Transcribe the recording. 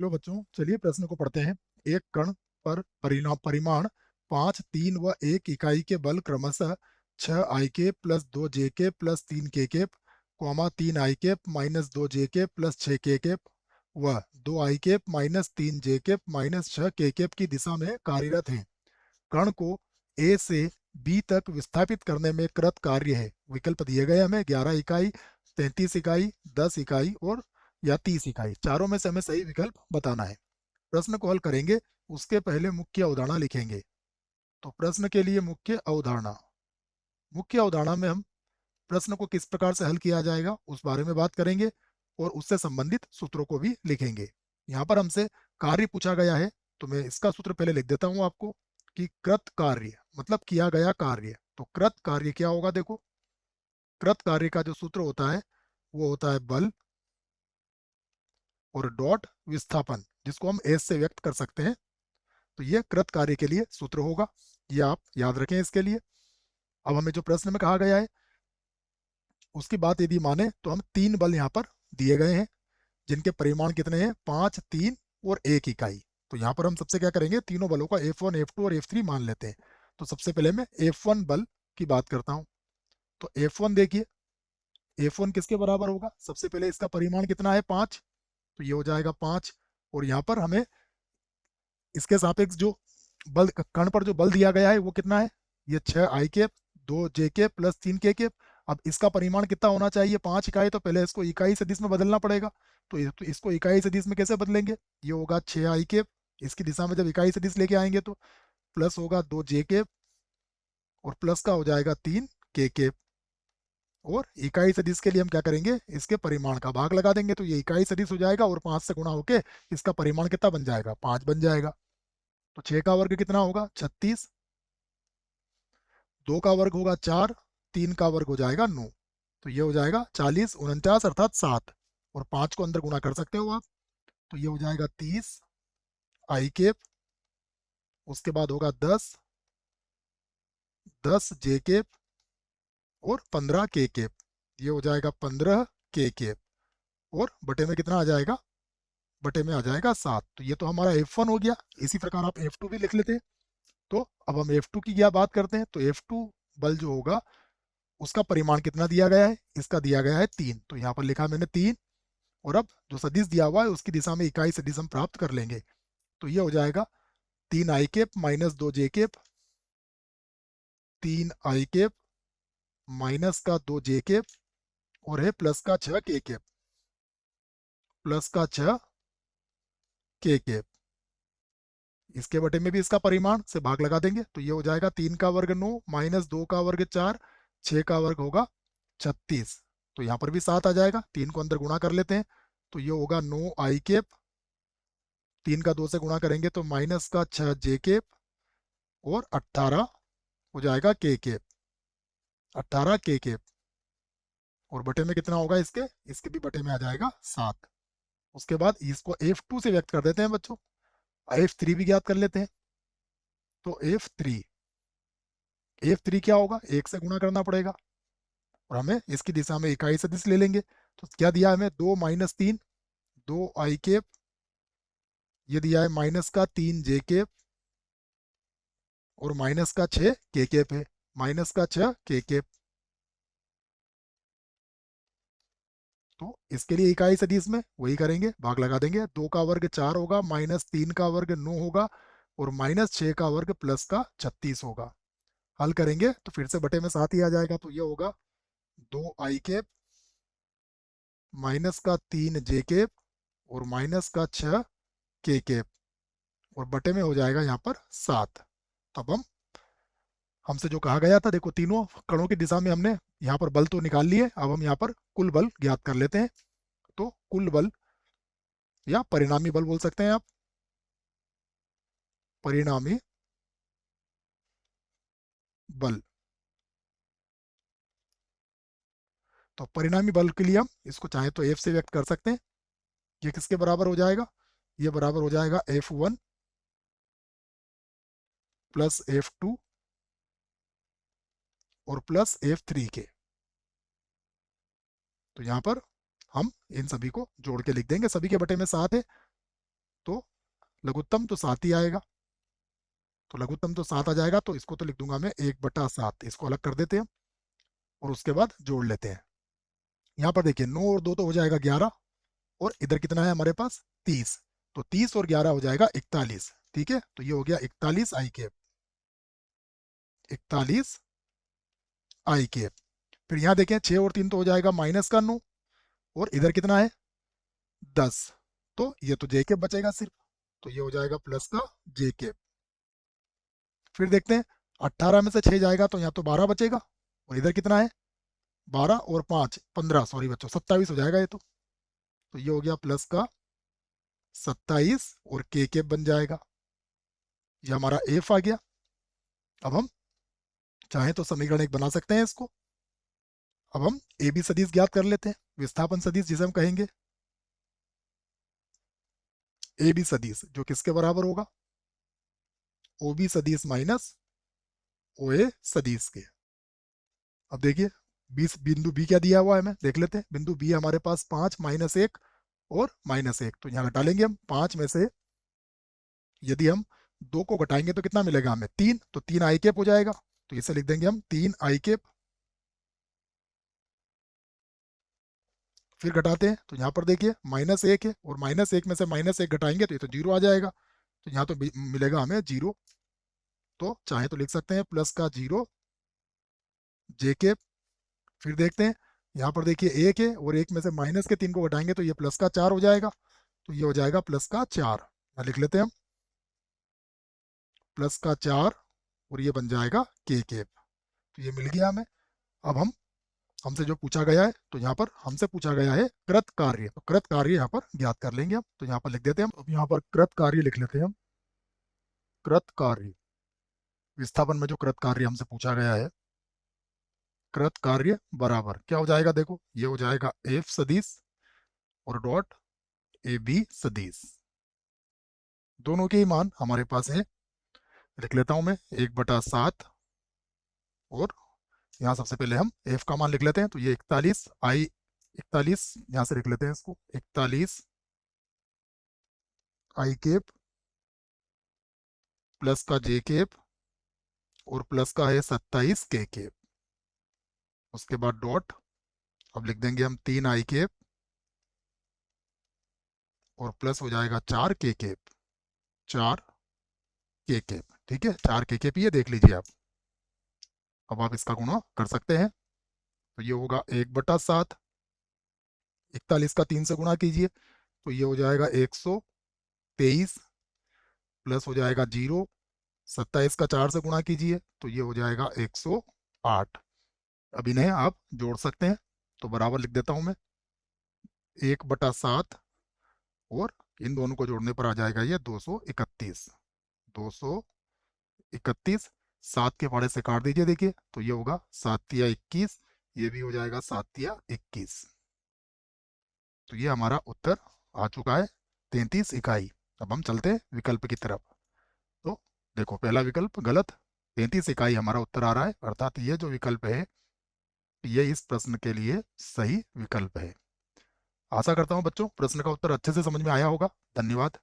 Hello बच्चों, चलिए प्रश्न को पढ़ते हैं। एक कण पर परिमाण 5, 3 व 1 इकाई के बल क्रमशः 6 आई के प्लस 2 जे के प्लस 3 के केप, 3 आई के माइनस 2 जे के प्लस 6 के केप व 2 आई के माइनस 3 जे के माइनस 6 के केप की दिशा में कार्यरत है। कण को ए से बी तक विस्थापित करने में कृत कार्य है। विकल्प दिए गए हमें 11 इकाई, 33 इकाई, 10 इकाई और या 30 इकाई। चारों में से हमें सही विकल्प बताना है। प्रश्न को हल करेंगे, उसके पहले मुख्य अवधारणा लिखेंगे। तो प्रश्न के लिए मुख्य अवधारणा में हम प्रश्न को किस प्रकार से हल किया जाएगा उस बारे में बात करेंगे और उससे संबंधित सूत्रों को भी लिखेंगे। यहाँ पर हमसे कार्य पूछा गया है, तो मैं इसका सूत्र पहले लिख देता हूँ आपको कि कृत कार्य मतलब किया गया कार्य। तो कृत कार्य क्या होगा, देखो कृत कार्य का जो सूत्र होता है वो होता है बल और डॉट विस्थापन, जिसको हम एस से व्यक्त कर सकते हैं। तो ये कृत कार्य के लिए सूत्र होगा, ये आप याद रखें इसके लिए। अब हमें जो प्रश्न में कहा गया है उसकी बात यदि माने तो हम 3 बल यहाँ पर दिए गए हैं जिनके परिमाण कितने हैं, 5, 3 और 1 इकाई। तो यहाँ पर हम सबसे क्या करेंगे, तीनों बलों का F1, F2 और F3 मान लेते हैं। तो सबसे पहले मैं F1 बल की बात करता हूँ। तो F1 देखिए, F1 किसके बराबर होगा, सबसे पहले इसका परिमाण कितना है, 5। तो ये हो जाएगा 5। और यहाँ पर हमें इसके सापेक्ष जो बल कण पर जो बल दिया गया है वो कितना है, ये 6 आई केप 2 जे केप प्लस 3 के केप। अब इसका परिमाण कितना होना चाहिए, 5 इकाई। तो पहले इसको इकाई सदिश में बदलना पड़ेगा। तो इसको इकाई सदिश में कैसे बदलेंगे, ये होगा 6 आई केप, इसकी दिशा में जब इकाई सदिश लेके आएंगे तो प्लस होगा 2 जे केप और प्लस का हो जाएगा 3 के केप। और इकाई सदिश के लिए हम क्या करेंगे, इसके परिमाण का भाग लगा देंगे। तो ये इकाई सदिश हो जाएगा और 5 से गुणा होके इसका परिमाण कितना बन जाएगा, 5 बन जाएगा। तो 6 का वर्ग कितना होगा, 36। 2 का वर्ग होगा 4, 3 का वर्ग हो जाएगा 9। तो ये हो जाएगा 40, 49 अर्थात 7। और 5 को अंदर गुणा कर सकते हो आप। तो ये हो जाएगा 30 आई केप, उसके बाद होगा 10 जे केप और 15 के केप। ये हो जाएगा 15 के केप। और बटे में कितना आ जाएगा, बटे में आ जाएगा 7। तो ये तो हमारा F1 हो गया। इसी प्रकार आप F2 भी लिख लेते हैं। तो अब हम F2 की क्या बात करते हैं। तो F2 बल जो होगा उसका परिमाण कितना दिया गया है, इसका दिया गया है 3। तो यहाँ पर लिखा मैंने 3। और अब जो सदिश दिया हुआ है उसकी दिशा में इकाई सदिश हम प्राप्त कर लेंगे। तो ये हो जाएगा 3 आई केप माइनस 2 जे केप, 3 आई केप माइनस का 2 जे केप और है प्लस का 6 के केप, प्लस का 6 के केप। इसके बटे में भी इसका परिमाण से भाग लगा देंगे। तो ये हो जाएगा 3 का वर्ग 9 माइनस 2 का वर्ग 4, 6 का वर्ग होगा 36। तो यहाँ पर भी 7 आ जाएगा, 3 को अंदर गुणा कर लेते हैं। तो ये होगा 9 आई केप, 3 का 2 से गुणा करेंगे तो माइनस का 6 जे केप और 18 हो जाएगा के केप, 18 के केप। और बटे में कितना होगा इसके, इसके भी बटे में आ जाएगा 7। उसके बाद इसको F2 से व्यक्त कर देते हैं बच्चों, F3 भी ज्ञात कर लेते हैं। तो F3 क्या होगा, 1 से गुणा करना पड़ेगा और हमें इसकी दिशा में इकाई सदिश ले लेंगे। तो क्या दिया है हमें, 2 माइनस 3, 2 आई केप, ये दिया है माइनस का 3 जे केप और माइनस का 6 के केप है, माइनस का 6 के केप। तो इसके लिए इकाई सदिश में वही करेंगे, भाग लगा देंगे। 2 का वर्ग 4 होगा, माइनस 3 का वर्ग 9 होगा और माइनस 6 का वर्ग प्लस का 36 होगा। हल करेंगे तो फिर से बटे में 7 ही आ जाएगा। तो ये होगा 2 आई केप माइनस का 3 जे केप और माइनस का 6 के केप और बटे में हो जाएगा यहाँ पर 7। तब हमसे जो कहा गया था, देखो तीनों कणों की दिशा में हमने यहाँ पर बल तो निकाल लिए, अब हम यहाँ पर कुल बल ज्ञात कर लेते हैं। तो कुल बल या परिणामी बल बोल सकते हैं आप, परिणामी बल। तो परिणामी बल के लिए हम इसको चाहे तो F से व्यक्त कर सकते हैं। ये किसके बराबर हो जाएगा, ये बराबर हो जाएगा F1 प्लस F2 और प्लस F3 के। तो यहाँ पर हम इन सभी को जोड़ के लिख देंगे, सभी के बटे में 7 है। लघुत्तम तो 7 ही आएगा, तो लघुत्तम तो 7 आ जाएगा, तो इसको तो लिख दूंगा मैं 1/7, इसको अलग कर देते हैं और उसके बाद जोड़ लेते हैं। यहाँ पर देखिए 9 और 2 तो हो जाएगा 11, और इधर कितना है हमारे पास 30, तो 30 और 11 हो जाएगा 41। ठीक है, तो ये हो गया 41 आई कैप, 41 आई कैप। फिर यहाँ देखें 6 और 3 तो हो जाएगा -9, और इधर कितना है 10, तो ये तो जे कैप बचेगा सिर्फ, तो ये हो जाएगा प्लस का जे कैप। फिर देखते हैं 18 में से 6 जाएगा तो यहाँ तो 12 बचेगा, और इधर कितना है 12 और 5 15, सॉरी बच्चों 27 हो जाएगा ये तो ये हो गया प्लस का 27 और के कैप बन जाएगा। ये हमारा एफ आ गया। अब हम चाहें तो समीकरण एक बना सकते हैं इसको। अब हम ए बी सदिश ज्ञात कर लेते हैं, विस्थापन सदिश जिसे हम कहेंगे ए बी सदिश, जो किसके बराबर होगा ओ बी सदिश माइनस ओ ए सदिश के। अब देखिए बिंदु बी क्या दिया हुआ है, हमें देख लेते हैं। बिंदु बी हमारे पास 5 -1 और -1, तो यहाँ घटा लेंगे हम 5 में से, यदि हम 2 को घटाएंगे तो कितना मिलेगा हमें 3, तो 3 आई कैप हो जाएगा, तो इसे लिख देंगे हम 3 आई कैप। फिर घटाते हैं तो यहाँ पर देखिए -1 है, और -1 में से -1 घटाएंगे तो ये तो 0 आ जाएगा, तो यहाँ तो मिलेगा हमें 0, तो चाहे तो लिख सकते हैं प्लस का 0 जे कैप। फिर देखते हैं यहाँ पर देखिए 1 है, और 1 में से माइनस के 3 को घटाएंगे तो ये प्लस का 4 हो जाएगा, तो ये हो जाएगा प्लस का 4, लिख लेते हैं हम प्लस का 4, और ये बन जाएगा के कैप। तो ये मिल गया हमें। अब हम हमसे जो पूछा गया है, तो यहाँ पर हमसे पूछा गया है कृत कार्य, तो कृत कार्य यहाँ पर ज्ञात कर लेंगे हम, तो यहाँ पर लिख देते हैं हम। अब यहाँ पर कृत कार्य लिख लेते हैं हम। कृत कार्य, विस्थापन में जो कृत कार्य हमसे पूछा गया है, कृत कार्य बराबर क्या हो जाएगा, देखो ये हो जाएगा एफ सदिश और डॉट ए बी सदिश, दोनों के ही मान हमारे पास है। लिख लेता हूं मैं 1/7, और यहाँ सबसे पहले हम एफ का मान लिख लेते हैं, तो ये 41 आई, 41 यहाँ से लिख लेते हैं इसको 41 आई कैप प्लस का जे कैप, और प्लस का है 27 के कैप। उसके बाद डॉट, अब लिख देंगे हम 3 आई कैप और प्लस हो जाएगा 4 के कैप, 4 के कैप। ठीक है, 4 के कैप ये देख लीजिए आप। अब आप इसका गुणा कर सकते हैं, तो ये होगा 1/7, 41 का 3 से गुणा कीजिए तो ये हो जाएगा 123, प्लस हो जाएगा 0, 27 का 4 से गुणा कीजिए तो ये हो जाएगा 108। अब इन्हें आप जोड़ सकते हैं, तो बराबर लिख देता हूं मैं 1/7, और इन दोनों को जोड़ने पर आ जाएगा ये 231, 231। 7 के पाड़े से काट दीजिए, देखिए तो ये होगा 7 या 21, ये भी हो जाएगा 7 या 21। तो ये हमारा उत्तर आ चुका है 33 इकाई। अब हम चलते हैं विकल्प की तरफ। तो देखो पहला विकल्प गलत, 33 इकाई हमारा उत्तर आ रहा है, अर्थात ये जो विकल्प है ये इस प्रश्न के लिए सही विकल्प है। आशा करता हूँ बच्चों प्रश्न का उत्तर अच्छे से समझ में आया होगा। धन्यवाद।